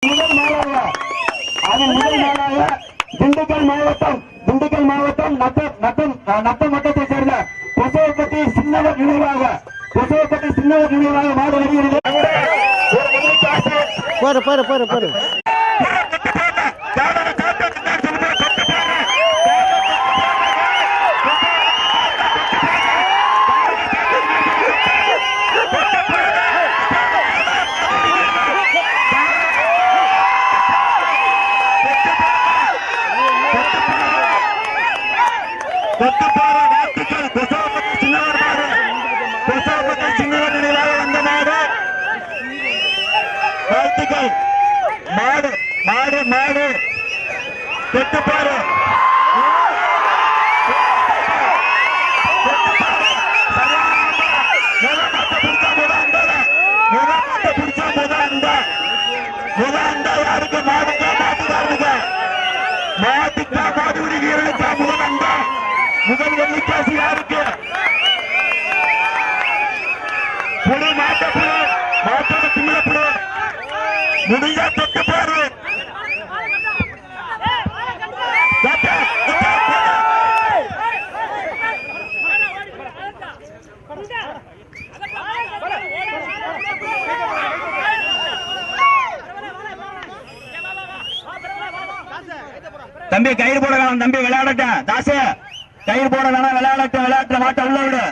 முதல் நாளாக திண்டுக்கல் மாவட்டம் நத்தம் வட்டத்தை சேர்ந்த கொசவப்பட்டி சின்னவர் நினைவாக மாடு வருகிறது. மாடு கெட்டுப்பாரு யாருக்கு மாட்டுக்காரனுக்கு மாடு விடுகிறா முதல் வெள்ளிக்காசு யாருக்கு புடி மாட்டோட திமிழப்படு முடிஞ்சா தொட்டு பாரு. தம்பி கயிறு போட வேணாம், தம்பி விளையாடட்ட தாசு கயிறு போட வேணாம், விளையாட்டு மாட்ட உள்ள விடு.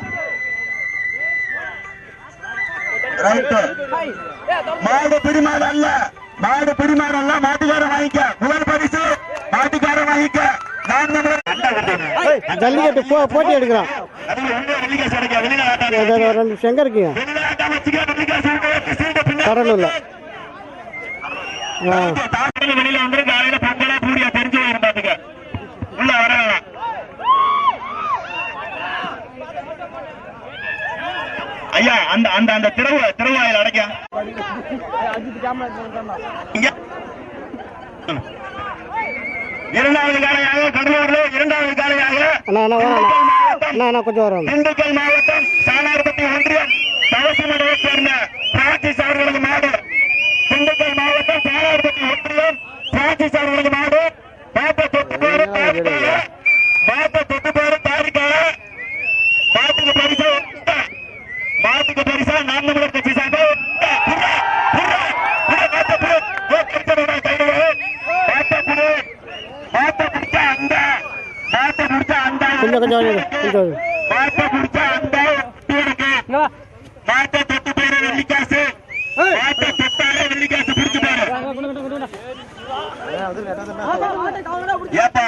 மாடு பிடிமாடு அல்ல, மாட்டுக்காரன் வாங்கிக்க. முதல் பரிசு மாட்டுக்காரன் வாங்கிக்க. ஜல்லிக்கட்டு போட்டி எடுக்கிறான். எங்க இருக்கீங்க? கடலூர்ல. வெளியில வந்து காலையில பொங்கலா பூரியா தெரிஞ்சு வரும் பாத்துக்க. உள்ள வர ஐயா அந்த திருவாயில் அடைக்க. இரண்டாவது காலையாக கடலூர்ல திண்டுக்கல் மாவட்டம் சாணார்பட்டி ஒன்றியம் தவசிமலையை சேர்ந்த பிரான்சிஸ் அவர்களது மாடு. திண்டுக்கல் மாவட்டம் சாணார்பட்டி ஒன்றியம் பிரான்சிஸ் அவர்களது மாடு. மாட்டை தொட்டு பேரு தாரிக்கால மாட்டுக்கு பரிசா நாம் தமிழர் கட்சி சார்பாக மாட்டை தொட்டு பேரு வெள்ளிக்காசு. மாட்டை தொட்டாலே வெள்ளிக்காசு பிடிச்சு பாரு. ஏப்பா